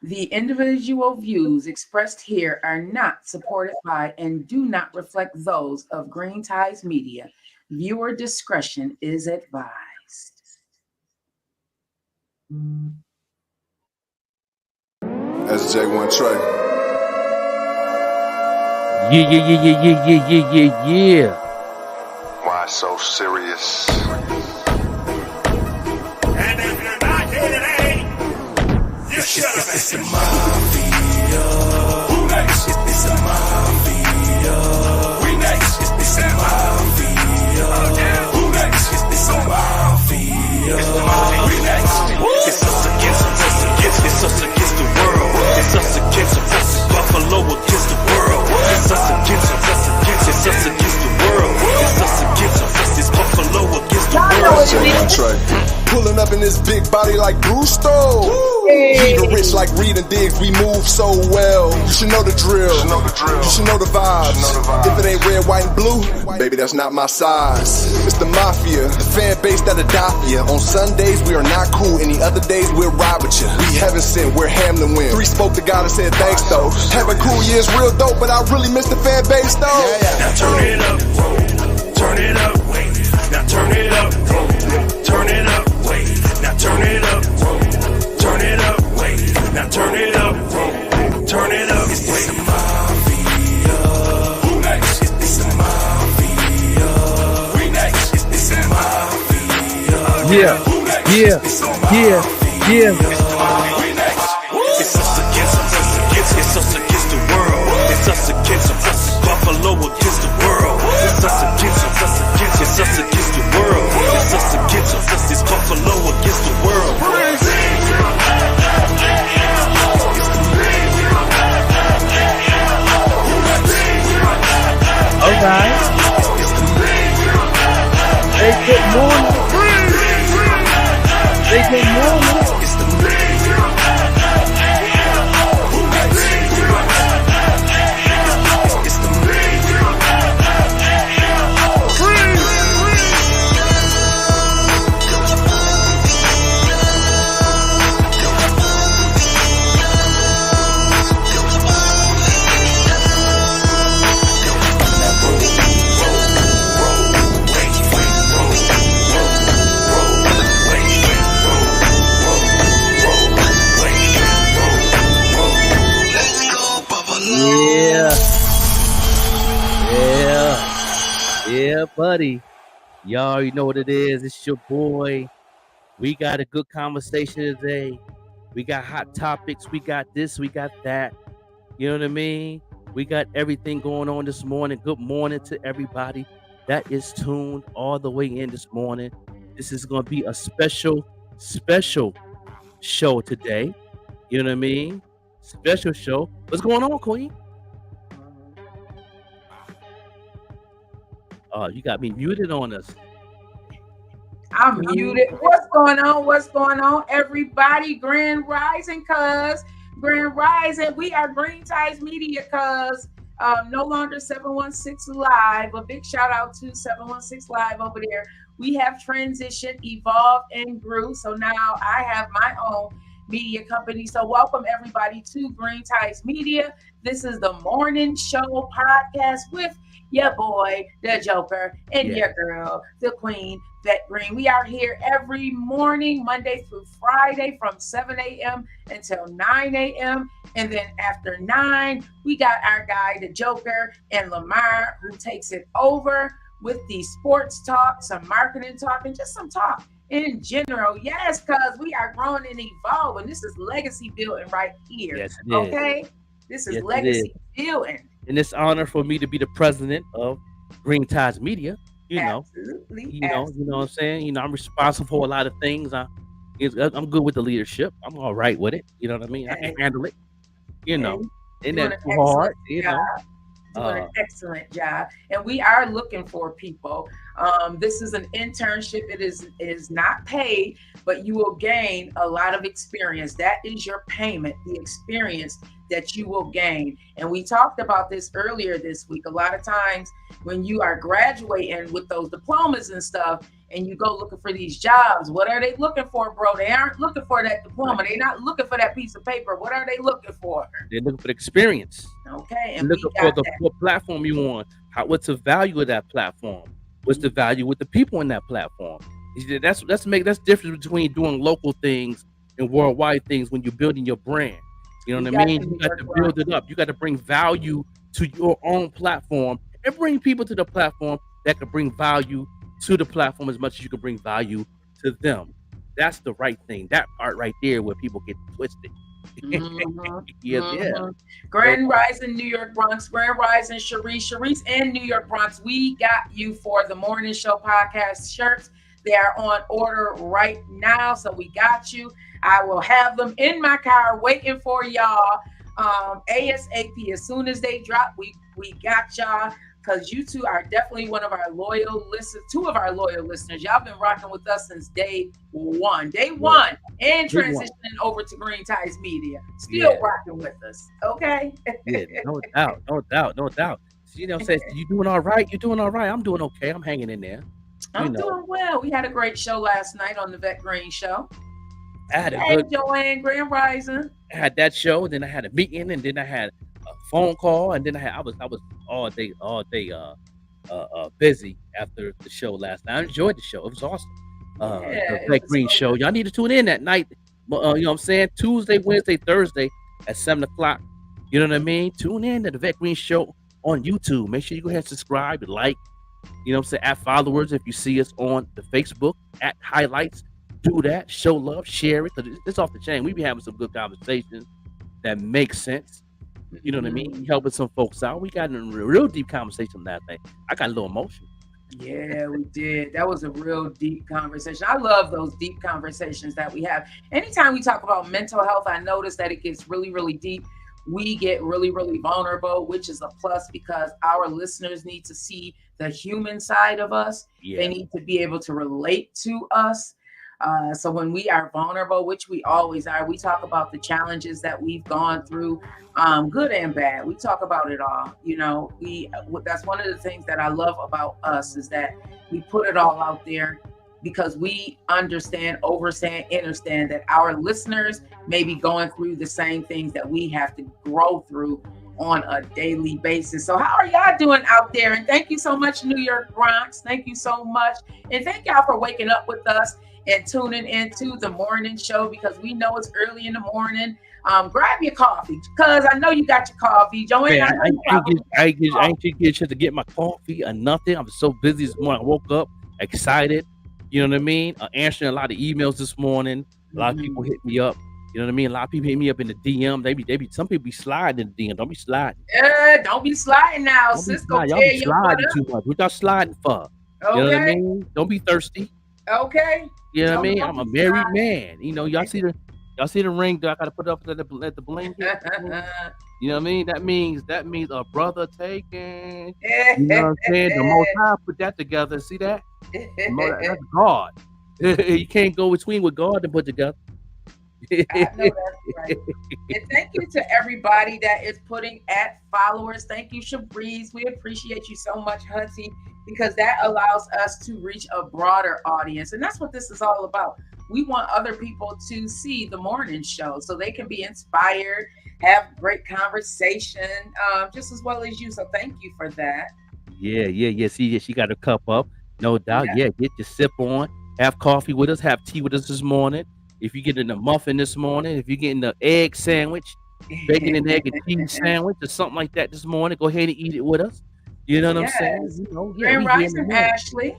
The individual views expressed here are not supported by and do not reflect those of Green Ties Media. Viewer discretion is advised. SJ1 Trey. Yeah. Why so serious? And if you're not here today, you should have been. It's a mafia. Who next? It's a mafia. We next. It's a mafia. Who next? It's a mafia. It's the mafia. We next. It's us against the world. It's us against Buffalo against the world. It's us against the world. It's us against it's Buffalo against the world. SJ1 Trey. Pulling up in this big body like Brewster. He the rich like Reed and Diggs, we move so well. You should know the drill. You should know the vibes. If it ain't red, white, and blue, baby, that's not my size. It's the mafia, the fan base that'll die for you. On Sundays, we are not cool. Any other days, we'll ride with you. We heaven sent, we're Hamlin win. 3 spoke to God and said thanks though. Having cool years real dope, but I really miss the fan base though. Now turn it up, turn it up, wait. Now turn it up, turn it up, wait. Now turn it up, turn it up, wait. Now turn it up, turn it up, It's wait. a mafia. Who next? It's a mafia. We next. It's a mafia. Yeah. Who next? Yeah. It's the mafia. Yeah. We next. It's us against the world. It's us against Buffalo against the world. It's us against the world. It's us against it's Buffalo against the world. Okay. Hey, good morning. Hey, good morning. It's the Yeah, buddy. Y'all already know what it is. It's your boy. We got a good conversation today. We got hot topics. We got this. We got that. You know what I mean? We got everything going on this morning. Good morning to everybody that is tuned all the way in this morning. This is going to be a special show today. You know what I mean? Special show. What's going on, Queen? Oh, you got me muted on us. I'm muted. What's going on? What's going on, everybody? Grand Rising, cuz. Grand Rising. We are Green Ties Media, cuz. No longer 716 Live. A big shout out to 716 Live over there. We have transitioned, evolved, and grew. So now I have my own media company. So welcome everybody to Green Ties Media. This is the morning show podcast with your boy, the Joker, and your girl, the Queen, Vet Green. We are here every morning, Monday through Friday from 7 a.m. until 9 a.m. And then after 9, we got our guy, the Joker, and Lamar, who takes it over with the sports talk, some marketing talk, and just some talk in general. Yes, because we are growing and evolving. This is legacy building right here. Yes, it is. Okay? This is legacy building. And it's honor for me to be the president of Green Ties Media. Absolutely. You know what I'm saying? I'm responsible for a lot of things. I'm good with the leadership. I'm all right with it. You know what I mean? I can handle it. And that's too hard. Doing an excellent job. And we are looking for people. This is an internship. It is not paid, but you will gain a lot of experience. That is your payment, the experience that you will gain. And we talked about this earlier this week. A lot of times when you are graduating with those diplomas and stuff, and you go looking for these jobs, what are they looking for, bro? They aren't looking for that diploma. They're not looking for that piece of paper. What are they looking for? They're looking for the experience. Okay, and looking for what platform you on. What's the value of that platform? What's the value with the people in that platform? That's difference between doing local things and worldwide things when you're building your brand. You know what I mean? You got to build it up. You got to bring value to your own platform and bring people to the platform that can bring value to the platform as much as you can bring value to them. That's the right thing. That part right there where people get twisted. Grand Rising New York Bronx, Grand Rising Sharice and New York Bronx. We got you for the Morning Show podcast shirts. They are on order right now, so we got you. I will have them in my car waiting for y'all ASAP. As soon as they drop, we got y'all, because you two are definitely one of our loyal listeners, two of our loyal listeners. Y'all been rocking with us since day one, and transitioning over to Green Ties Media. Still rocking with us, okay? No doubt. You know, says, you doing all right? You doing all right? I'm doing okay. I'm hanging in there. I'm doing well. We had a great show last night on the Vet Green Show. I had Joanne, Grand Rising. I had that show, then I had a meeting, and then I had a phone call, and then I was all day busy after the show last night. I enjoyed the show. It was awesome. The Vet Green Show. Y'all need to tune in that night. You know what I'm saying? Tuesday, Wednesday, Thursday at 7:00. You know what I mean? Tune in to the Vet Green Show on YouTube. Make sure you go ahead and subscribe and like. You know what I'm saying? At followers, if you see us on the Facebook, at highlights, do that. Show love, share it, because it's off the chain. We be having some good conversations that make sense. You know what I mean? Helping some folks out. We got in a real deep conversation last night. I got a little emotional. Yeah, we did. That was a real deep conversation. I love those deep conversations that we have. Anytime we talk about mental health, I notice that it gets really, really deep. We get really, really vulnerable, which is a plus, because our listeners need to see the human side of us. Yeah. They need to be able to relate to us. So when we are vulnerable, which we always are, we talk about the challenges that we've gone through, good and bad. We talk about it all. You know, that's one of the things that I love about us, is that we put it all out there, because we understand that our listeners may be going through the same things that we have to grow through on a daily basis. So how are y'all doing out there? And thank you so much, New York Bronx. Thank you so much. And thank y'all for waking up with us and tuning into the morning show, because we know it's early in the morning. Grab your coffee, because I know you got your coffee. Joanne, I ain't get a chance to get my coffee or nothing. I'm so busy this morning. I woke up excited. You know what I mean? Answering a lot of emails this morning. A lot of people hit me up. You know what I mean? A lot of people hit me up in the DM. Some people be sliding in the DM. Don't be sliding. Don't be sliding now. Cisco, y'all be sliding too much. What y'all sliding for? Okay. You know what I mean? Don't be thirsty. Okay. You know what I mean? I'm a married man. You know, y'all see the ring that I gotta put up at the bling. You know what I mean? That means a brother taken. You know what I'm saying? The Most High put that together. See that? That's God. You can't go between what God and put together. I know that's right. And thank you to everybody that is putting at followers. Thank you, Shabriz. We appreciate you so much, Hudsie, because that allows us to reach a broader audience. And that's what this is all about. We want other people to see the morning show so they can be inspired, have great conversation, just as well as you. So thank you for that. Yeah. See, she got a cup up. No doubt. Yeah, get your sip on. Have coffee with us. Have tea with us this morning. If you're getting a muffin this morning, if you're getting the egg sandwich, bacon and egg and cheese sandwich or something like that this morning, go ahead and eat it with us. You know what I'm saying? You know, Grand Rising, Ashley.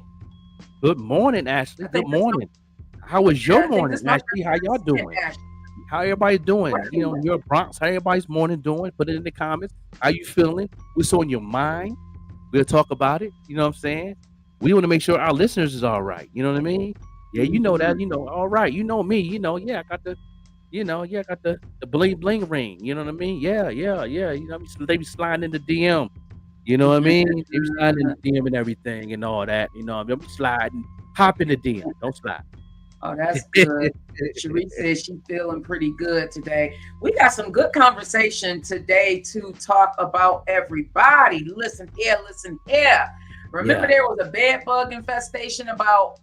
Good morning, Ashley. Good morning. How was your morning, Ashley? How y'all doing? How everybody doing? You know, your Bronx, how everybody's morning doing? Put it in the comments. How you feeling? What's on your mind? We'll talk about it. You know what I'm saying? We want to make sure our listeners is all right. You know what I mean? Yeah, you know that. You know, all right. You know me. You know, I got the, I got the bling bling ring. You know what I mean? Yeah. You know, they be sliding in the DM. You know what I mean? They be sliding in the DM and everything and all that. You know, I mean, I'm sliding. Hop in the DM. Don't slide. Oh, that's good. Sharice says she's feeling pretty good today. We got some good conversation today to talk about everybody. Listen here, listen here. Remember, there was a bed bug infestation about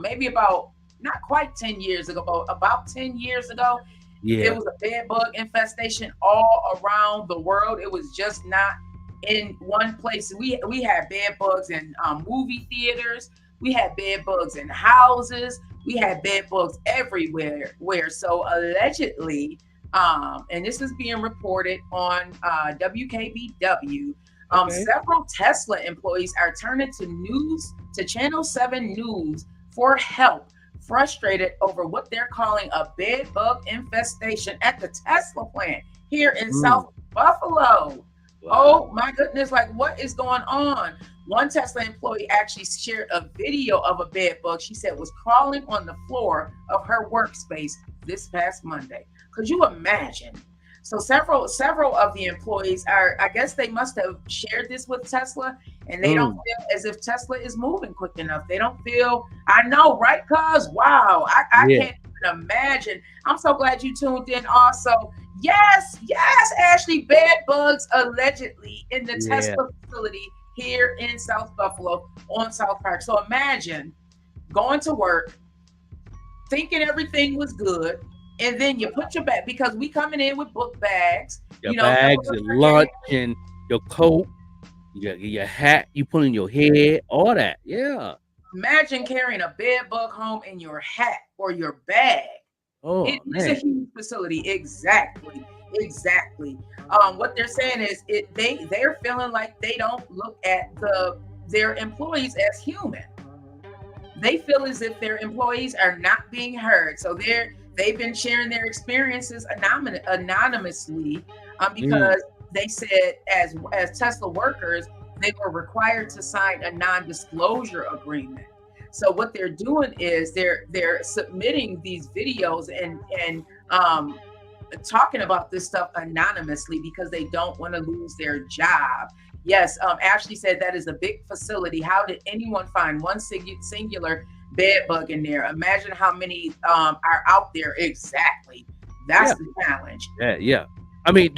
maybe about not quite 10 years ago, but about 10 years ago. Yeah. It was a bed bug infestation all around the world. It was just not in one place. We had bed bugs in movie theaters. We had bed bugs in houses. We had bed bugs everywhere. So allegedly, and this is being reported on WKBW, several Tesla employees are turning to Channel 7 News for help, frustrated over what they're calling a bed bug infestation at the Tesla plant here in South Buffalo. Wow. Oh my goodness, like what is going on? One Tesla employee actually shared a video of a bed bug she said was crawling on the floor of her workspace this past Monday. Could you imagine? So several of the employees I guess they must have shared this with Tesla, and they don't feel as if Tesla is moving quick enough. They don't feel, I know, right? Cuz wow, I can't even imagine. I'm so glad you tuned in also. Yes, Ashley, bed bugs allegedly in the Tesla facility here in South Buffalo on South Park. So imagine going to work, thinking everything was good, and then you put your bag, because we coming in with book bags, your bags, your lunch, and your coat, your hat you put in your head, all that. Yeah. Imagine carrying a bed bug home in your hat or your bag. Oh, it's a huge facility. Exactly. What they're saying is they're feeling like they don't look at their employees as human. They feel as if their employees are not being heard. So they've been sharing their experiences anonymously because they said as Tesla workers, they were required to sign a non-disclosure agreement. So what they're doing is they're submitting these videos and talking about this stuff anonymously because they don't want to lose their job. Yes, Ashley said that is a big facility. How did anyone find one singular bed bug in there? Imagine how many are out there. Exactly. That's the challenge. Yeah. I mean,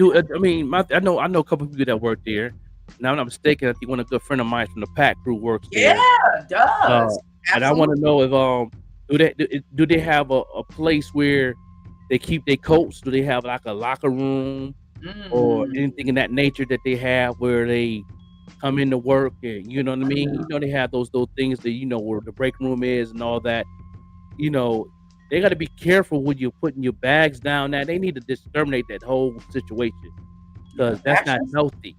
I know a couple of people that work there. Now, I'm not mistaken, I think one of a good friend of mine from the Pack crew works there. Yeah, does. And I want to know if do they have a place where they keep their coats? Do they have like a locker room or anything in that nature that they have where they come into work and you know what I mean? You know, they have those things that where the break room is and all that. You know, they got to be careful when you're putting your bags down. Now they need to exterminate that whole situation because that's not healthy.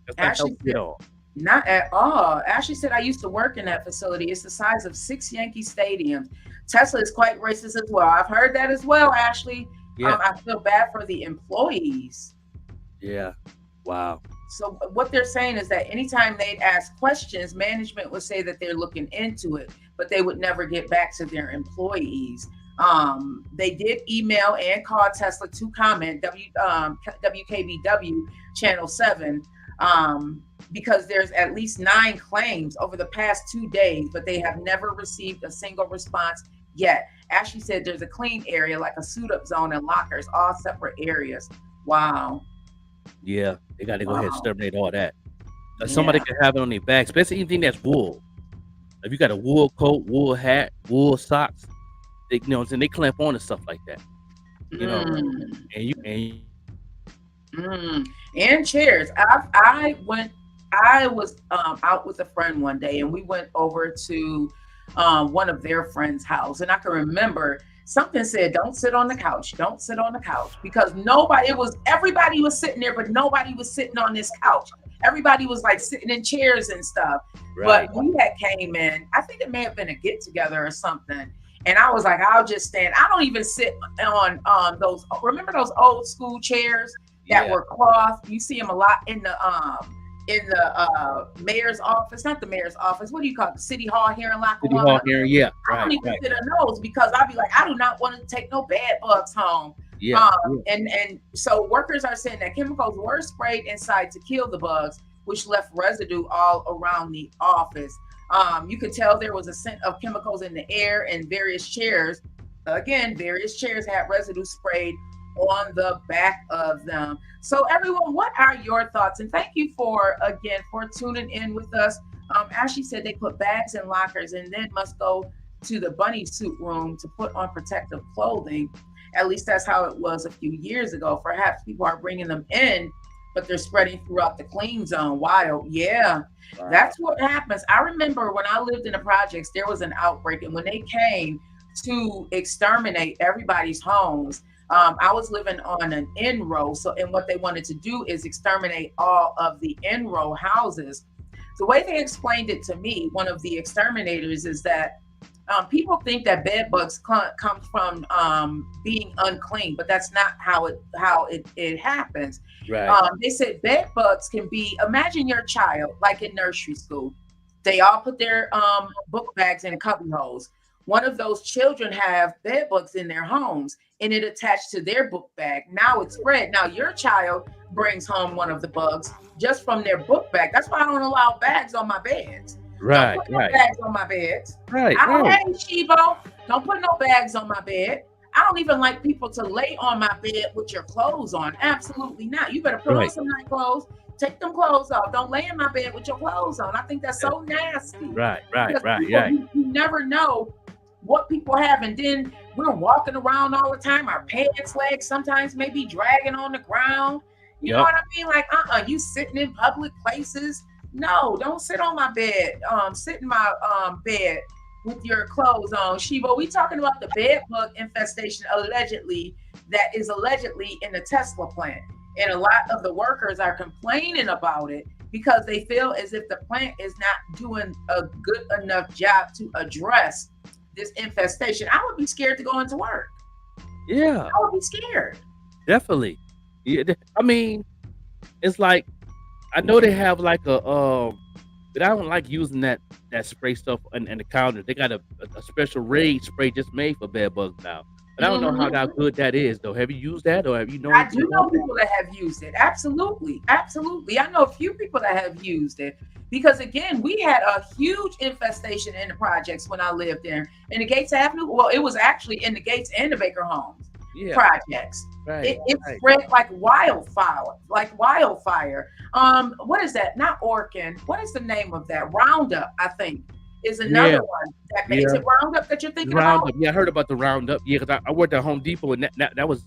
That's not healthy at all. Not at all. Ashley said, I used to work in that facility. It's the size of 6 Yankee stadiums. Tesla is quite racist as well. I've heard that as well, Ashley. Yeah. I feel bad for the employees. Yeah. Wow. So what they're saying is that anytime they'd ask questions, management would say that they're looking into it, but they would never get back to their employees. They did email and call Tesla to comment, WKBW Channel 7, because there's at least 9 claims over the past 2 days, but they have never received a single response yet. Ashley said there's a clean area, like a suit-up zone and lockers, all separate areas. Wow. Yeah, they got to go ahead and exterminate all that. Somebody can have it on their back, especially anything that's wool. If you got a wool coat, wool hat, wool socks, they clamp on to stuff like that. You know, and chairs. I was out with a friend one day, and we went over to one of their friends' house, and I can remember something said, "Don't sit on the couch. Don't sit on the couch," because everybody was sitting there, but nobody was sitting on this couch. Everybody was like sitting in chairs and stuff. Right. But we had came in. I think it may have been a get together or something. And I was like, I'll just stand. I don't even sit on those. Remember those old school chairs that were cloth? You see them a lot in the mayor's office, not the mayor's office. What do you call it? The city hall here in Lackawanna. City hall here, yeah. I don't even sit on those because I'll be like, I do not want to take no bed bugs home. And so workers are saying that chemicals were sprayed inside to kill the bugs, which left residue all around the office. You could tell there was a scent of chemicals in the air, and various chairs had residue sprayed on the back of them. So everyone, what are your thoughts? And thank you for tuning in with us. Ashley said they put bags in lockers and then must go to the bunny suit room to put on protective clothing. At least that's how it was a few years ago. Perhaps people are bringing them in, but they're spreading throughout the clean zone. Wild. Yeah, wow. That's what happens. I remember when I lived in the projects, there was an outbreak. And when they came to exterminate everybody's homes, I was living on an in-row. And what they wanted to do is exterminate all of the in-row houses. The way they explained it to me, one of the exterminators, is that people think that bed bugs come from being unclean, but that's not how it happens. Right. They said bed bugs can be, imagine your child like in nursery school. They all put their book bags in cubby holes. One of those children have bed bugs in their homes, and it attached to their book bag. Now it's spread. Now your child brings home one of the bugs just from their book bag. That's why I don't allow bags on my beds. Right, don't put no bags on my beds. Right. I don't have any Shibo. Don't put no bags on my bed. I don't even like people to lay on my bed with your clothes on. Absolutely not. You better put on some night clothes. Take them clothes off. Don't lay in my bed with your clothes on. I think that's so nasty. Right. You never know what people have, and then we're walking around all the time. Our pants legs sometimes may be dragging on the ground. You know what I mean? Like, you sitting in public places. No, don't sit on my bed. Sit in my bed with your clothes on. Shibo, we talking about the bed bug infestation that is allegedly in the Tesla plant. And a lot of the workers are complaining about it because they feel as if the plant is not doing a good enough job to address this infestation. I would be scared to go into work. Yeah. I would be scared. Definitely. Yeah, I mean, it's like, I know they have like but I don't like using that spray stuff in the counter. They got a special Raid spray just made for bed bugs now. But I don't know how good that is, though. Have you used that, or have you known? I do know people that have used it. Absolutely. I know a few people that have used it because, again, we had a huge infestation in the projects when I lived there. In the Gates Avenue, well, it was actually in the Gates and the Baker Homes projects. Right, it spread like wildfire. What is that? Not Orkin. What is the name of that? Roundup, I think, is another one. Is it Roundup that you're thinking Roundup. about? Yeah, I heard about the Roundup. Yeah, because I worked at Home Depot, and that was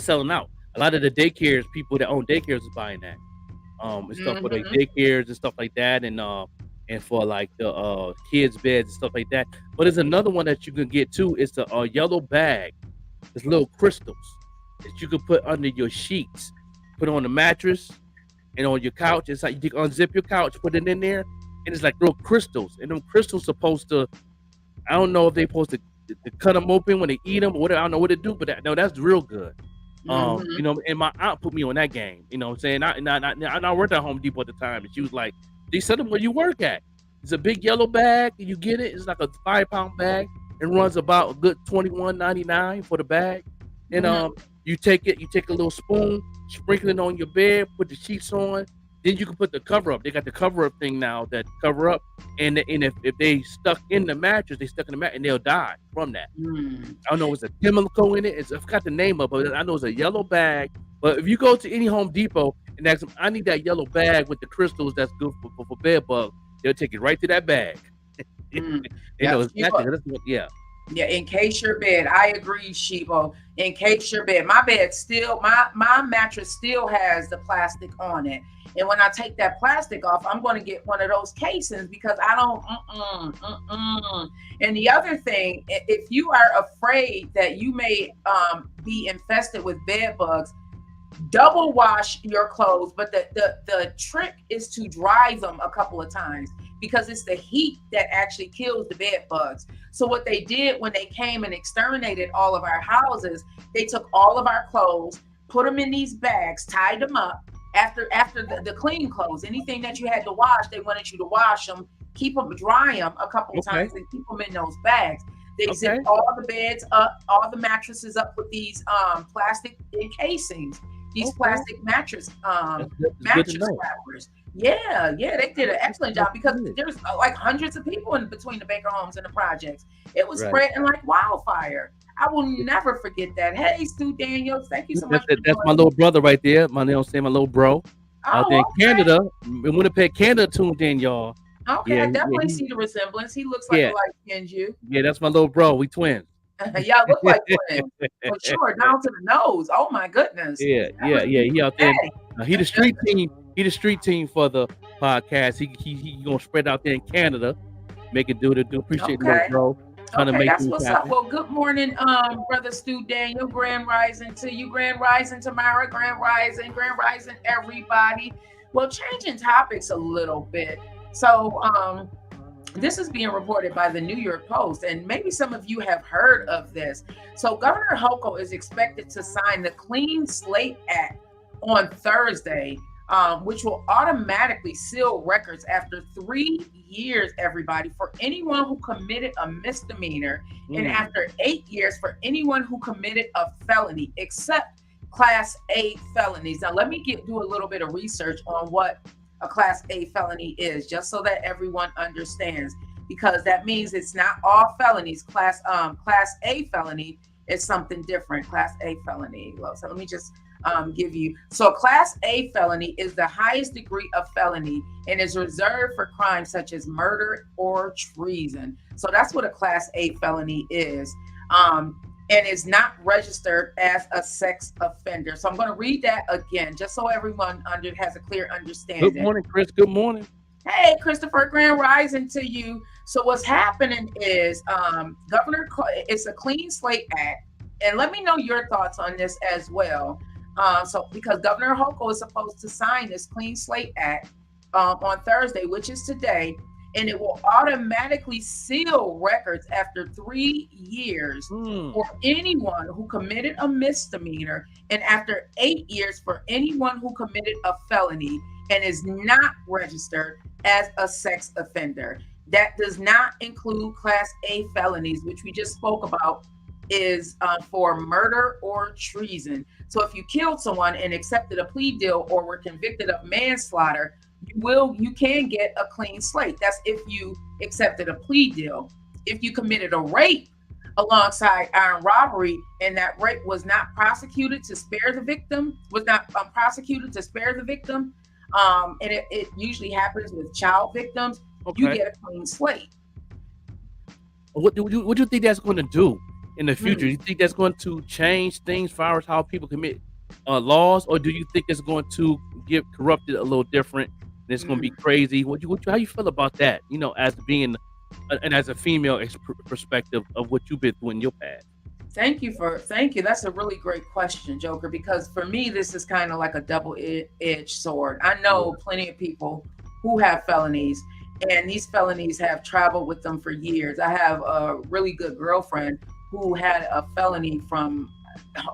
selling out. A lot of the daycares, people that own daycares, was buying that. And stuff for the daycares and stuff like that, and for like the kids' beds and stuff like that. But there's another one that you can get too. It's a yellow bag. It's little crystals that you can put under your sheets, put on the mattress and on your couch. It's like you can unzip your couch, put it in there, and it's like little crystals. And them crystals supposed to, I don't know if they're supposed to cut them open when they eat them or whatever. I don't know what to do, but no, that's real good. You know, and my aunt put me on that game. You know what I'm saying? I worked at Home Depot at the time, and she was like, they sell them where you work at. It's a big yellow bag, and you get it. It's like a 5-pound bag. It runs about a good $21.99 for the bag. And you take a little spoon, sprinkle it on your bed, put the sheets on. Then you can put the cover up. They got the cover up thing now that cover up. And if they stuck in the mattress, they stuck in the mattress and they'll die from that. I don't know, it's a chemical in it. I forgot the name of it. I know it's a yellow bag. But if you go to any Home Depot and ask them, I need that yellow bag with the crystals that's good for bed bugs, they'll take it right to that bag. Yeah, encase your bed. I agree, Shibo. Encase your bed. My bed still, my mattress still has the plastic on it. And when I take that plastic off, I'm going to get one of those casings because I don't. And the other thing, if you are afraid that you may be infested with bed bugs, double wash your clothes. But the trick is to dry them a couple of times because it's the heat that actually kills the bed bugs. So what they did when they came and exterminated all of our houses, they took all of our clothes, put them in these bags, tied them up. After the clean clothes, anything that you had to wash, they wanted you to wash them, keep them, dry them a couple of times, and keep them in those bags. They zip all the beds up, all the mattresses up with these plastic encasings, these plastic mattress wrappers. Yeah, they did an excellent job because there's like hundreds of people in between the Baker homes and the projects. It was Right. spreading like wildfire. I will never forget that. Hey, Stu Daniels, thank you so much for That's my joining. little brother right there. My name say my little bro out there in Oh, okay. Canada. In Winnipeg, Canada, tuned in, y'all. Okay, I Yeah, definitely see the resemblance. He looks like a yeah, light-skinned you. yeah. That's my little bro. We twins. Y'all look like twins. For sure, down to the nose. Oh my goodness. Yeah. That must be He out there. fatty. He the street team. He the street team for the podcast. He gonna spread out there in Canada, make it do. Appreciate Okay. the bro. Trying to Okay, make that's things what's happen. up. Well, good morning, brother Stu Daniel. Grand rising to you, grand rising Tamara, grand rising everybody. Well, changing topics a little bit. So, this is being reported by the New York Post, and maybe some of you have heard of this. So, Governor Hochul is expected to sign the Clean Slate Act on Thursday, which will automatically seal records after 3 years, everybody, for anyone who committed a misdemeanor, and after 8 years for anyone who committed a felony, except Class A felonies. Now, let me do a little bit of research on what a Class A felony is, just so that everyone understands, because that means it's not all felonies. Class A felony is something different. Class A felony. So let me just give you. So Class A felony is the highest degree of felony and is reserved for crimes such as murder or treason. So that's what a Class A felony is. And is not registered as a sex offender. So I'm going to read that again, just so everyone has a clear understanding. Good morning, Chris. Good morning. Hey, Christopher, grand rising to you. So what's happening is it's a Clean Slate Act. And let me know your thoughts on this as well. Because Governor Hochul is supposed to sign this Clean Slate Act on Thursday, which is today, and it will automatically seal records after 3 years for anyone who committed a misdemeanor, and after 8 years for anyone who committed a felony and is not registered as a sex offender. That does not include Class A felonies, which we just spoke about, is for murder or treason. So if you killed someone and accepted a plea deal or were convicted of manslaughter, you can get a clean slate. That's if you accepted a plea deal. If you committed a rape alongside armed robbery and that rape was not prosecuted to spare the victim, and it usually happens with child victims, you get a clean slate. What do you think that's going to do in the future? Do you think that's going to change things as far as how people commit laws, or do you think it's going to get corrupted a little different? And it's going to be crazy. How you feel about that? You know, as being and as a female perspective of what you've been through in your past. Thank you. That's a really great question, Joker, because for me, this is kind of like a double-edged sword. I know plenty of people who have felonies, and these felonies have traveled with them for years. I have a really good girlfriend who had a felony from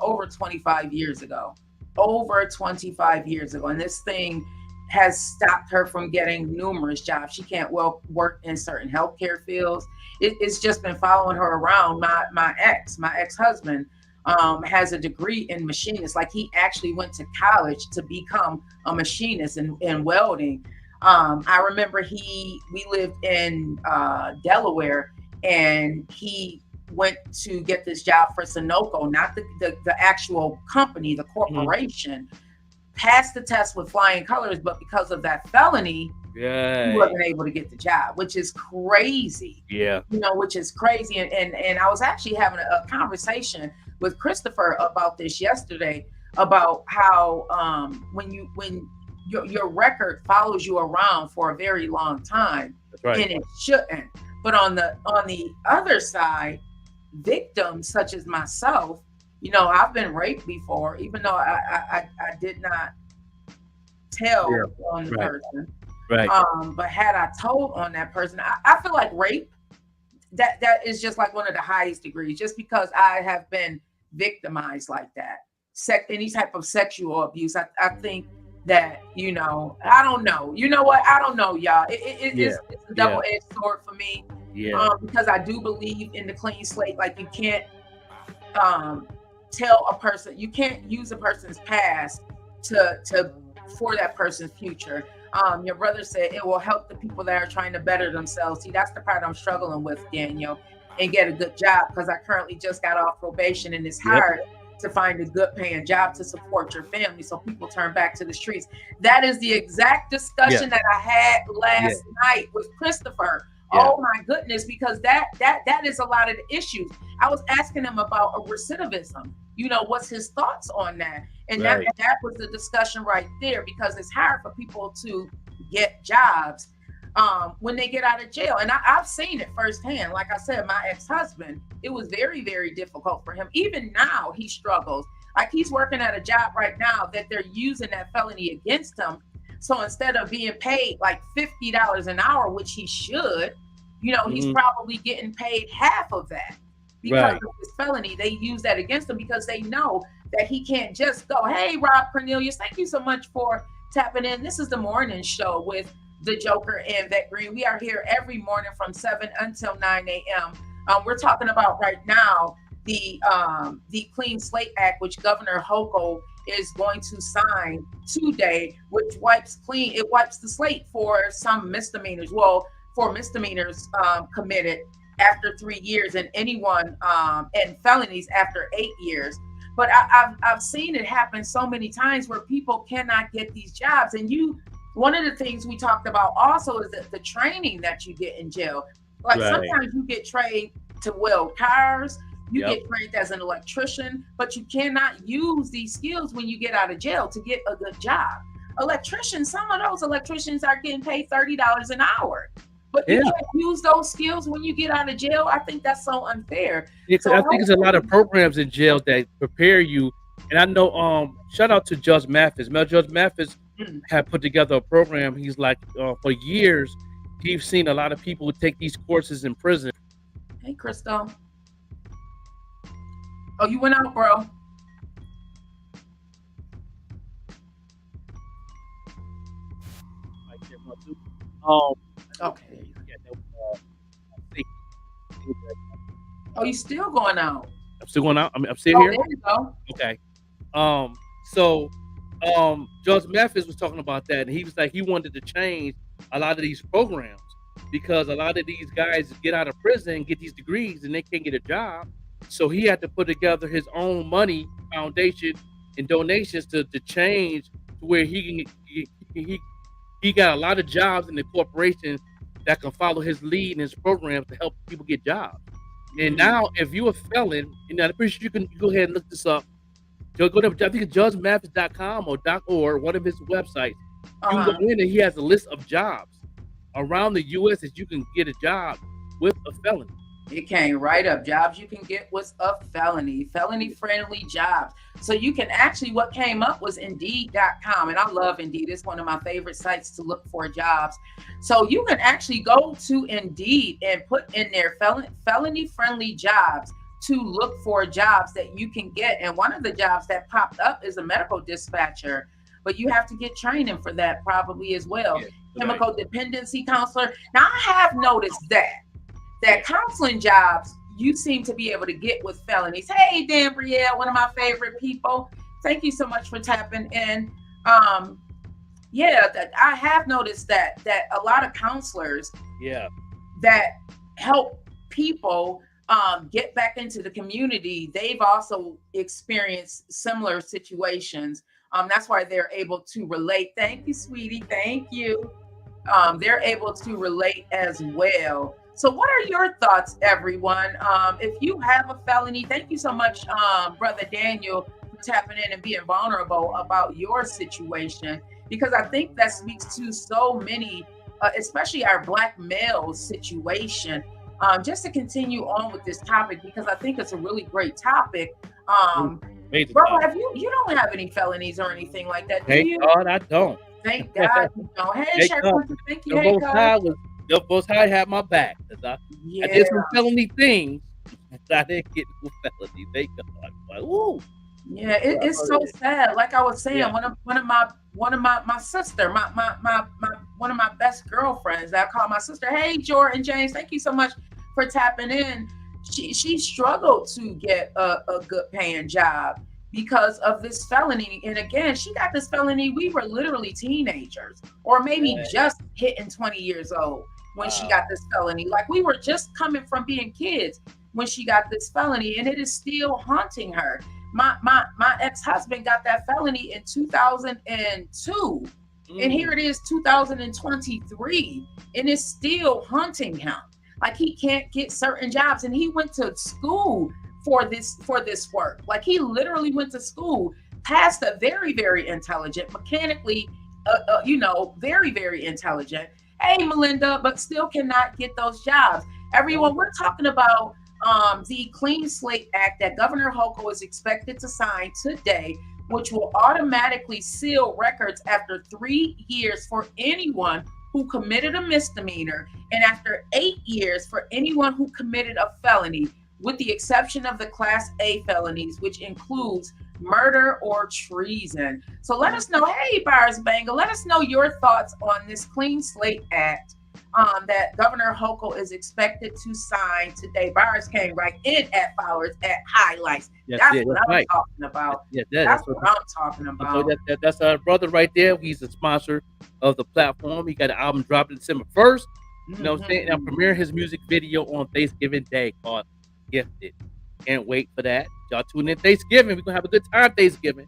over 25 years ago. And this thing has stopped her from getting numerous jobs. She can't work in certain healthcare fields. It's just been following her around. My ex-husband has a degree in machinist. Like, he actually went to college to become a machinist in welding. I remember we lived in Delaware, and he went to get this job for Sunoco, not the actual company, the corporation. Passed the test with flying colors, but because of that felony, he wasn't able to get the job, which is crazy. Which is crazy. And I was actually having a conversation with Christopher about this yesterday, about how when your record follows you around for a very long time, and it shouldn't. But on the other side, victims such as myself, I've been raped before, even though I did not tell on the person. Right. But had I told on that person, I feel like rape, that is just like one of the highest degrees, just because I have been victimized like that. Any type of sexual abuse. I think that, I don't know. You know what? I don't know, y'all. It's a double-edged sword for me. Because I do believe in the clean slate. Like, you can't tell a person, you can't use a person's past for that person's future. Your brother said it will help the people that are trying to better themselves. See, that's the part I'm struggling with, Daniel, and get a good job, because I currently just got off probation, and it's hard to find a good paying job to support your family. So people turn back to the streets. That is the exact discussion that I had last night with Christopher. Oh my goodness, because that is a lot of the issues. I was asking him about a recidivism. You know, what's his thoughts on that? And that was the discussion right there, because it's hard for people to get jobs when they get out of jail. And I've seen it firsthand. Like I said, my ex-husband, it was very, very difficult for him. Even now, he struggles. Like, he's working at a job right now that they're using that felony against him. So instead of being paid like $50 an hour, which he should, you know, he's probably getting paid half of that because of his felony. They use that against him because they know that he can't just go, hey, Rob Cornelius, thank you so much for tapping in. This is the morning show with the Joker and Vet Green. We are here every morning from 7 until 9 a.m. We're talking about right now the Clean Slate Act, which Governor Hochul is going to sign today, which wipes the slate for some misdemeanors. Well, for misdemeanors committed after 3 years, and anyone and felonies after 8 years. But I've seen it happen so many times where people cannot get these jobs. And one of the things we talked about also is the training that you get in jail. Like sometimes you get trained to weld cars, you get trained as an electrician, but you cannot use these skills when you get out of jail to get a good job. Electricians, some of those electricians are getting paid $30 an hour. But you can't use those skills when you get out of jail. I think that's so unfair. Yeah, so I think there's a lot of programs in jail that prepare you. And I know, shout out to Judge Mathis. Judge Mathis had put together a program. He's like, for years, he's seen a lot of people take these courses in prison. Hey, Crystal. Oh, you went out, bro. Okay. Oh, you still going out? I'm still going out. I'm still here. There you go. Okay. So Judge Mathis was talking about that, and he was like, he wanted to change a lot of these programs because a lot of these guys get out of prison and get these degrees and they can't get a job. So he had to put together his own money foundation and donations to change to where he got a lot of jobs in the corporation that can follow his lead and his programs to help people get jobs. And now, if you're a felon, and I'm pretty sure you can go ahead and look this up. Go to, I think it's judgemathis.com or .org, one of his websites. You can go in and he has a list of jobs around the U.S. that you can get a job with a felony. It came right up. Jobs you can get with a felony friendly jobs. So you can actually, what came up was Indeed.com. And I love Indeed. It's one of my favorite sites to look for jobs. So you can actually go to Indeed and put in there felony friendly jobs to look for jobs that you can get. And one of the jobs that popped up is a medical dispatcher, but you have to get training for that probably as well. Yeah, chemical dependency counselor. Now I have noticed that counseling jobs you seem to be able to get with felonies. Hey, Dan Brielle, one of my favorite people. Thank you so much for tapping in. That I have noticed that a lot of counselors that help people get back into the community, they've also experienced similar situations. That's why they're able to relate. Thank you, sweetie. Thank you. They're able to relate as well. So what are your thoughts, everyone? If you have a felony, thank you so much, Brother Daniel, for tapping in and being vulnerable about your situation, because I think that speaks to so many, especially our Black male situation. Just to continue on with this topic, because I think it's a really great topic. Bro, you don't have any felonies or anything like that, do you? Thank God I don't. Thank God you don't. Hey, Sharon, thank you. Hey, the Most High had my back. I did some felony things. I didn't get no felony. Thank God. Like, ooh. Yeah, it's so sad. Like I was saying, one of my sister, one of my best girlfriends, I call my sister. Hey, Jordan James, thank you so much for tapping in. She struggled to get a good paying job, because of this felony. And again, she got this felony. We were literally teenagers, or maybe just hitting 20 years old when she got this felony. Like, we were just coming from being kids when she got this felony, and it is still haunting her. My ex-husband got that felony in 2002. And here it is 2023, and it's still haunting him. Like, he can't get certain jobs, and he went to school for this work. Like, he literally went to school, passed a very, very intelligent, mechanically, very, very intelligent. Hey, Melinda, but still cannot get those jobs. Everyone, we're talking about the Clean Slate Act that Governor Hochul is expected to sign today, which will automatically seal records after 3 years for anyone who committed a misdemeanor, and after 8 years for anyone who committed a felony, with the exception of the Class A felonies, which includes murder or treason. So let us know, hey, Byers Banga, let us know your thoughts on this Clean Slate Act that Governor Hochul is expected to sign today. Byers came right in at Fowler's at highlights. Yes, that's what I'm talking about. That's what I'm talking about. So that's our brother right there. He's the sponsor of the platform. He got an album dropping December 1st. You know what I'm saying? I'm premiering his music video on Thanksgiving Day called Gifted. Can't wait for that. Y'all tune in Thanksgiving. We're going to have a good time Thanksgiving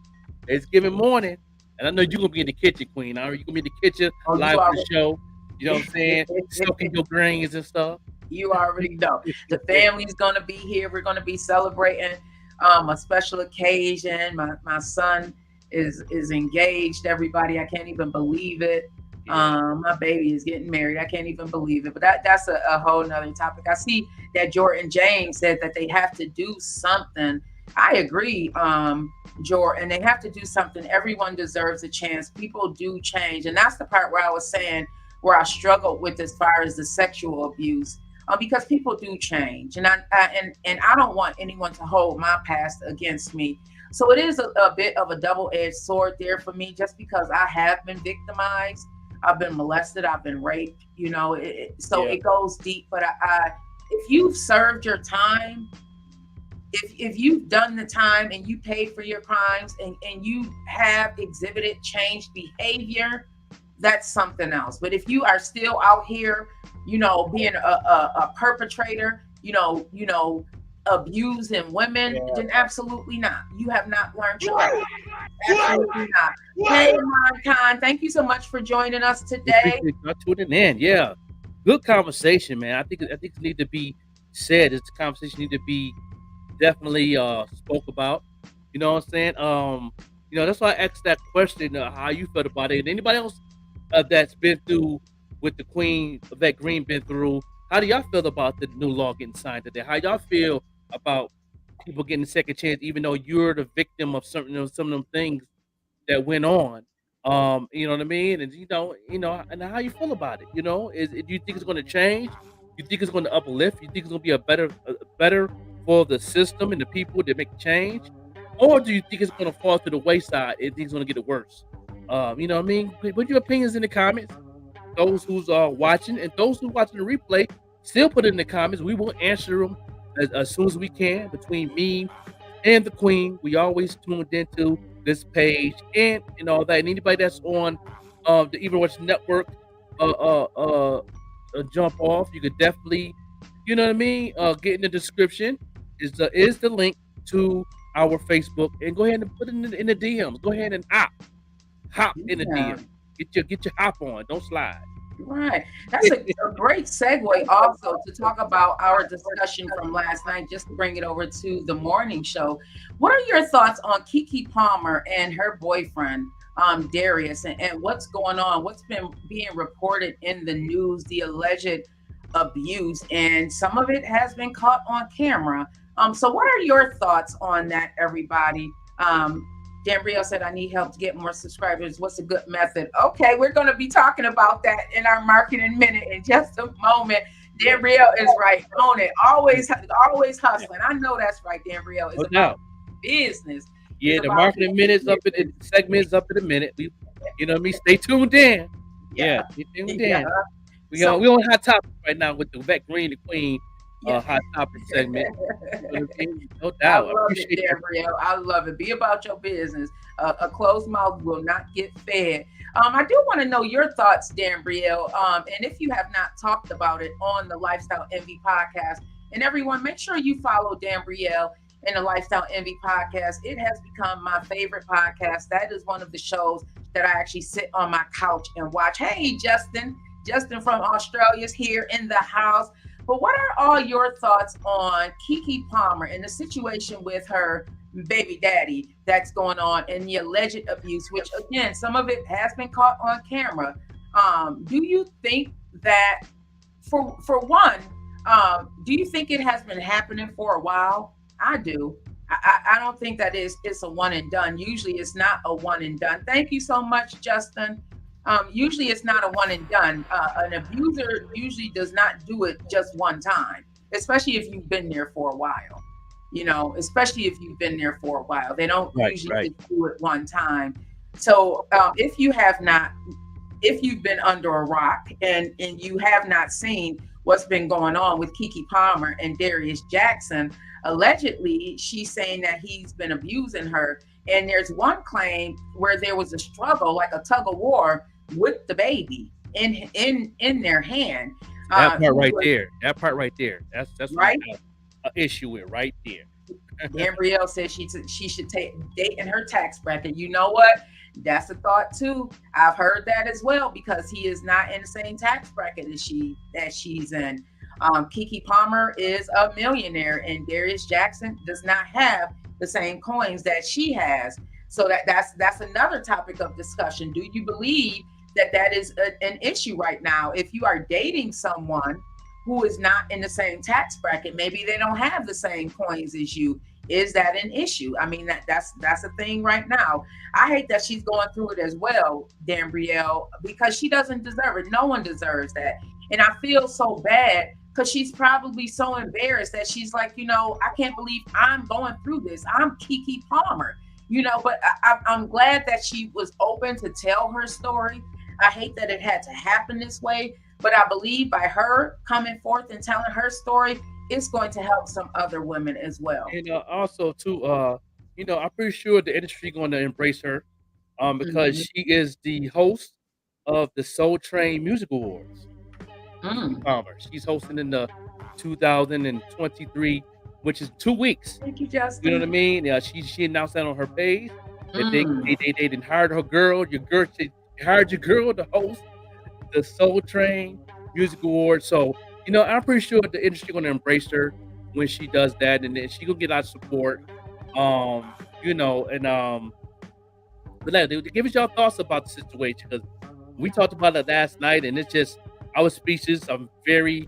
morning. And I know you're going to be in the kitchen, Queen. You're going to be in the kitchen live for the show. You know what I'm saying? Soaking your grains and stuff. You already know. The family's going to be here. We're going to be celebrating a special occasion. My son is engaged, everybody. I can't even believe it. My baby is getting married. I can't even believe it. But that's a whole nother topic. I see that Jordan James said that they have to do something. I agree, Jordan. They have to do something. Everyone deserves a chance. People do change. And that's the part where I was saying, where I struggled with as far as the sexual abuse, because people do change, and I don't want anyone to hold my past against me. So it is a bit of a double-edged sword there for me, just because I have been victimized, I've been molested, I've been raped, it goes deep. But if you've served your time, if you've done the time and you paid for your crimes, and you have exhibited changed behavior, that's something else. But if you are still out here, being a perpetrator, abusing women, then absolutely not. You have not learned your lesson. Absolutely not. Hey, Khan, thank you so much for joining us today. Tuning in, yeah. Good conversation, man. I think it needs to be said. This conversation need to be definitely spoke about. You know what I'm saying? That's why I asked that question, how you felt about it. And anybody else that's been through with the Queen, Yvette Green been through, how do y'all feel about the new law getting signed today? How y'all feel about people getting a second chance, even though you're the victim of some of them things that went on? You know what I mean? And and how you feel about it? Do you think it's going to change? You think it's going to uplift? You think it's going to be a better for the system and the people that make change? Or do you think it's going to fall to the wayside and things going to get worse? You know what I mean? Put your opinions in the comments. Those who's watching and those who watching the replay, still put it in the comments. We will answer them as soon as we can. Between me and the Queen, we always tuned into this page and all that. And anybody that's on the Even Watch Network, jump off. You could definitely, you know what I mean? Get in the description is the link to our Facebook, and go ahead and put it in the DMs. Go ahead and hop in the DM. Get your hop on. Don't slide. Right. That's a great segue also to talk about our discussion from last night, just to bring it over to the morning show. What are your thoughts on Keke Palmer and her boyfriend, Darius, and what's going on? What's been being reported in the news, the alleged abuse, and some of it has been caught on camera. So what are your thoughts on that, everybody? Dan Rio said, I need help to get more subscribers. What's a good method? Okay, we're going to be talking about that in our marketing minute in just a moment. Dan Rio is right on it. Always hustling. I know that's right, Dan Rio. It's about business. Yeah, it's the marketing minute's up in the segment's up in a minute. You know what I mean? Stay tuned in. Yeah, stay tuned in. We on hot topic right now with the Yvette Green, the Queen. Yeah. hot topic segment. You know what I mean? No I doubt. I love it, appreciate you. Gabrielle. I love it. Be about your business. A closed mouth will not get fed. I do want to know your thoughts, Gabrielle. And if you have not talked about it on the Lifestyle Envy podcast, and everyone, make sure you follow Gabrielle in the Lifestyle Envy podcast. It has become my favorite podcast. That is one of the shows that I actually sit on my couch and watch. Hey, Justin. Justin from Australia is here in the house. But what are all your thoughts on Keke Palmer and the situation with her baby daddy that's going on and the alleged abuse, which again, some of it has been caught on camera. Do you think that for one, do you think it has been happening for a while? I do. I don't think that it's a one and done. Usually it's not a one and done. Thank you so much, Justin. Usually it's not a one and done. An abuser usually does not do it just one time, especially if you've been there for a while. Especially if you've been there for a while. They don't usually just do it one time. So if you've been under a rock and you have not seen what's been going on with Keke Palmer and Darius Jackson, allegedly she's saying that he's been abusing her. And there's one claim where there was a struggle, like a tug of war with the baby in their hand. That part right there. That's right. An issue with right there. Gabrielle says she should date in her tax bracket. You know what? That's a thought too. I've heard that as well, because he is not in the same tax bracket as she's in. Keke Palmer is a millionaire, and Darius Jackson does not have the same coins that she has. So that's another topic of discussion. Do you believe that is an issue right now? If you are dating someone who is not in the same tax bracket, maybe they don't have the same coins as you. Is that an issue? I mean, that's a thing right now. I hate that she's going through it as well, Gabrielle, because she doesn't deserve it. No one deserves that. And I feel so bad, because she's probably so embarrassed that she's like, I can't believe I'm going through this. I'm Keke Palmer, but I'm glad that she was open to tell her story. I hate that it had to happen this way, but I believe by her coming forth and telling her story, it's going to help some other women as well. And also too, I'm pretty sure the industry going to embrace her, because she is the host of the Soul Train Music Awards. Palmer. She's hosting in the 2023, which is 2 weeks. Thank you, Justin. You know what I mean? Yeah, she announced that on her page that they didn't hire her girl. She hired your girl to host the Soul Train Music Awards. So I'm pretty sure the industry going to embrace her when she does that, and then she gonna get our support. But give us your thoughts about the situation, because we talked about it last night, and it's just, I was speechless. It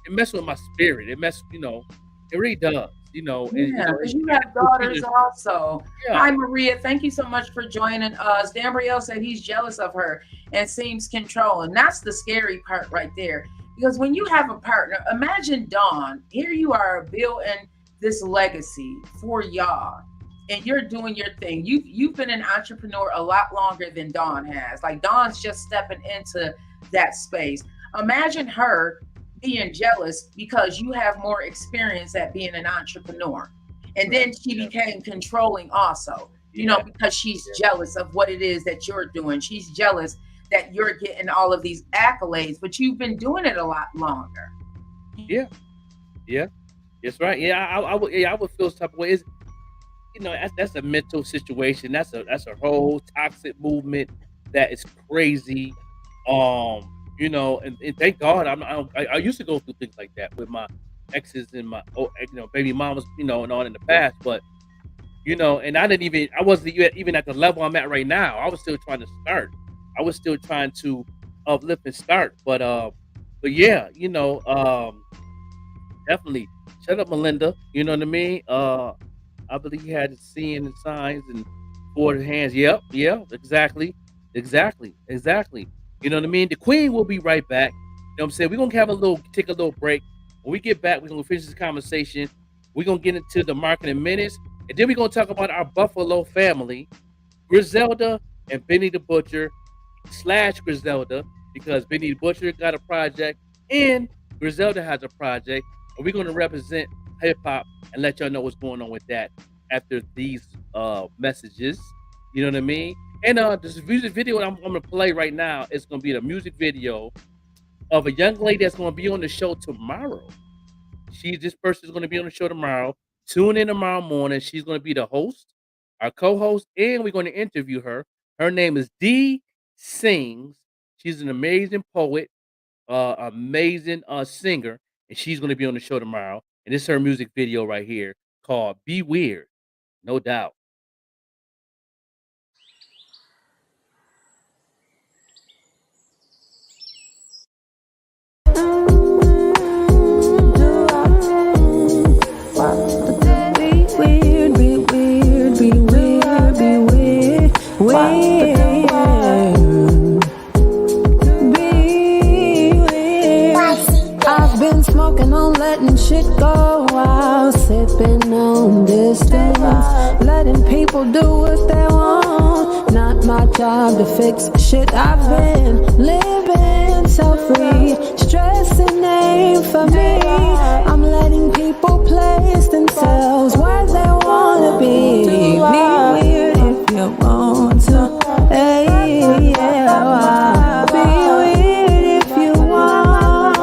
messed with my spirit. It messed, it really does. Because you have daughters also. Yeah. Hi, Maria. Thank you so much for joining us. Gabrielle said he's jealous of her and seems controlling. That's the scary part right there. Because when you have a partner, imagine Dawn. Here you are building this legacy for y'all, and you're doing your thing. You've been an entrepreneur a lot longer than Dawn has. Like, Dawn's just stepping into that space. Imagine her being jealous because you have more experience at being an entrepreneur. And then she became controlling also, because she's jealous of what it is that you're doing. She's jealous that you're getting all of these accolades, but you've been doing it a lot longer. Yeah. That's right. Yeah, I would feel some type of way. That's a mental situation. That's a whole toxic movement that is crazy. And thank God I used to go through things like that with my exes and my baby mamas, and on in the past, but and I wasn't even at the level I'm at right now. I was still trying to start. I was still trying to uplift and start, but yeah, definitely shut up, Melinda. You know what I mean? I believe you had seeing the signs and four hands. Yep, exactly. You know what I mean? The Queen will be right back. You know what I'm saying? We're gonna take a little break. When we get back, we're gonna finish this conversation. We're gonna get into the marketing minutes, and then we're gonna talk about our Buffalo family, Griselda and Benny the Butcher / Griselda, because Benny the Butcher got a project and Griselda has a project. And we're going to represent hip hop and let y'all know what's going on with that after these messages. You know what I mean? And this music video I'm going to play right now is going to be the music video of a young lady that's going to be on the show tomorrow. This person is going to be on the show tomorrow. Tune in tomorrow morning. She's going to be the host, our co-host, and we're going to interview her. Her name is Dee Sings. She's an amazing poet, amazing singer, and she's going to be on the show tomorrow. And this is her music video right here called "Be Weird," no doubt. I've been smoking on letting shit go out, sipping on distance, letting people do what they want. Not my job to fix shit. I've been living so free. Stressing ain't for me. I'm letting people place themselves where they wanna be. Be weird if you want to. Hey, yeah, be weird if you want.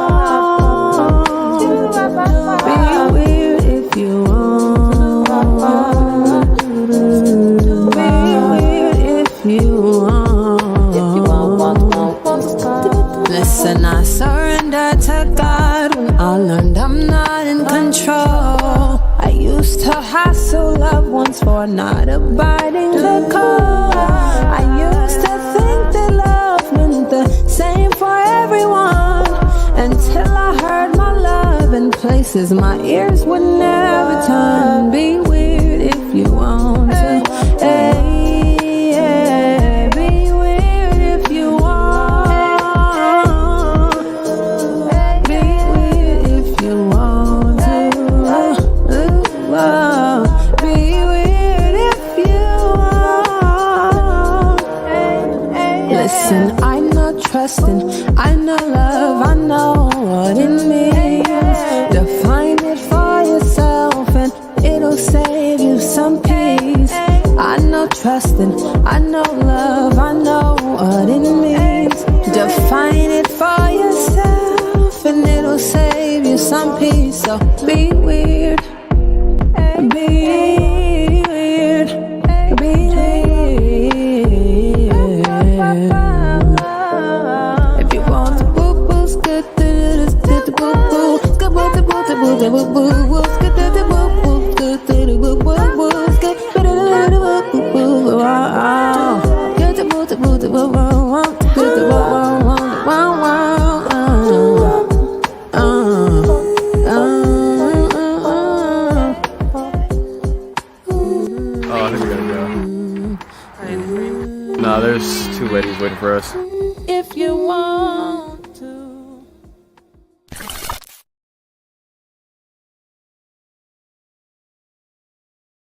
Be weird if you want. Be weird if you want. Listen, I surrender to God when I learned I'm not in control. I used to hassle loved ones for not abiding the code. I used to think that love meant the same for everyone, until I heard my love in places my ears would never turn. Be weird if you want to. Hey, yeah. Be weird if you want. Be weird if you want to. Be weird if you want. Listen, I'm not trusting, I know love, I know what it means. Define it for yourself and it'll save you some peace. I know trusting, I know love, I know what it means. Define it for yourself and it'll save you some peace. So be weird. Be weird. Be weird. If you want to boo boo, skip the boo boo, skip the boo boo, boo boo, skip the boo boo, skip the boo boo, skip the boo boo, get the boo the boo the boo boo, get the boo Oh, I think we gotta go. Nah, there's two ladies waiting for us. if you want to.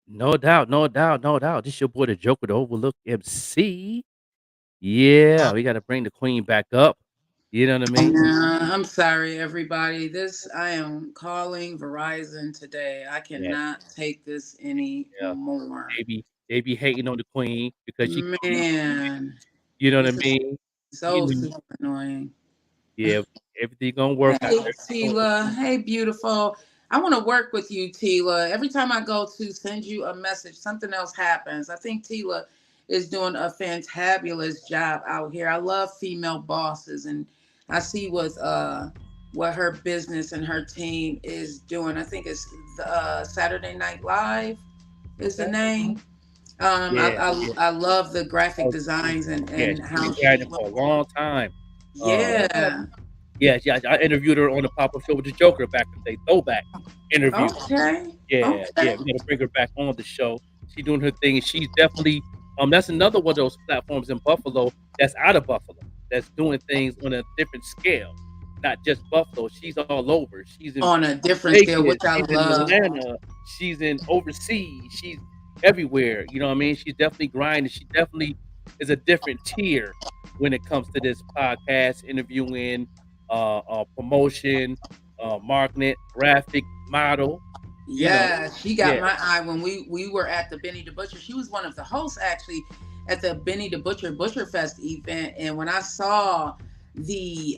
No doubt, no doubt, no doubt. This your boy, the Joker, the Overlooked MC. Yeah, we got to bring the queen back up. You know what I mean? I'm sorry, everybody. I am calling Verizon today. I cannot take this anymore. They be hating on the queen because she, Man, you know what I this is mean? so You know, super annoying. yeah, everything gonna work Hey, out. Tila. Hey, beautiful. I want to work with you, Tila. Every time I go to send you a message, something else happens. I think Tila is doing a fantabulous job out here. I love female bosses, and I see what her business and her team is doing. I think it's Saturday Night Live is the name. I love the graphic designs and how she's had it for a long time. Yeah. Yeah, I interviewed her on the pop-up show with the Joker back in the day, throwback interview. Okay. Yeah, we gotta bring her back on the show. She's doing her thing, and she's definitely that's another one of those platforms in Buffalo that's out of Buffalo, that's doing things on a different scale, not just Buffalo. She's all over. She's on a different scale, which I love. In Atlanta, she's in overseas. She's everywhere. You know what I mean? She's definitely grinding. She definitely is a different tier when it comes to this podcast, interviewing, promotion, Market graphic model. Yeah, she got yeah. my eye when we were at the Benny the Butcher. She was one of the hosts actually at the Benny the Butcher Fest event, and when I saw the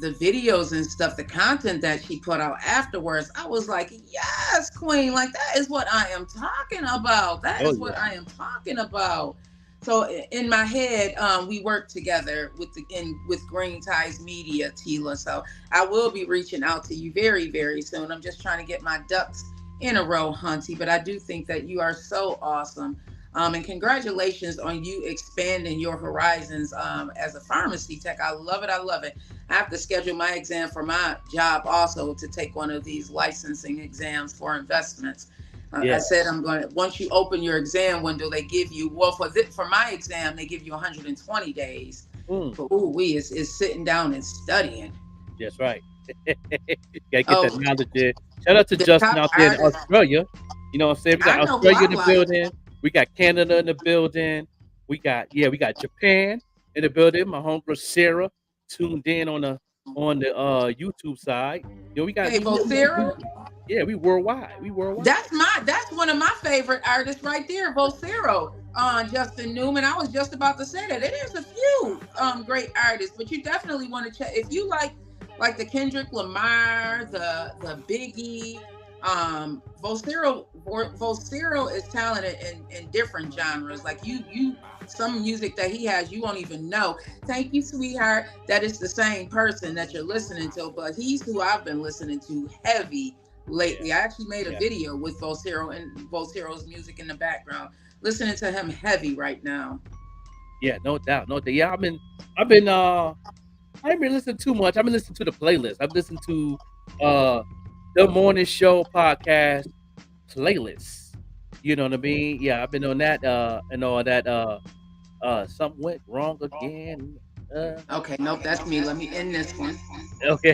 videos and stuff, the content that she put out afterwards, I was like, yes, queen, like that is what I am talking about. That is what I am talking about. So in my head, we work together with Green Ties Media, Tila. So I will be reaching out to you very, very soon. I'm just trying to get my ducks in a row, Hunty. But I do think that you are so awesome. And congratulations on you expanding your horizons as a pharmacy tech. I love it. I love it. I have to schedule my exam for my job also to take one of these licensing exams for investments. I said I'm going to, once you open your exam window, they give you, well, for my exam, they give you 120 days. But is sitting down and studying. That's right. Gotta get that knowledge in. Shout out to Justin out there in Australia. You know what I'm saying? We got Australia in the building. We got Canada in the building. We got Japan in the building. My homegirl Sarah tuned in on the YouTube side. We got Vocero. Yeah, we worldwide. That's one of my favorite artists right there, Vocero. Justin Newman. I was just about to say that. There's a few great artists, but you definitely want to check if you like the Kendrick Lamar, the Biggie. Vocero is talented in different genres. Like you some music that he has you won't even know. Thank you, sweetheart. That is the same person that you're listening to, but he's who I've been listening to heavy lately. I actually made a video with Vocero and Vocero's music in the background. Listening to him heavy right now. Yeah, no doubt. Yeah, I haven't been listening too much. I've been listening to the playlist. I've listened to the Morning Show podcast playlist. You know what I mean? Yeah, I've been on that and all that. Something went wrong again. Okay, nope, that's me. Let me end this one. Okay.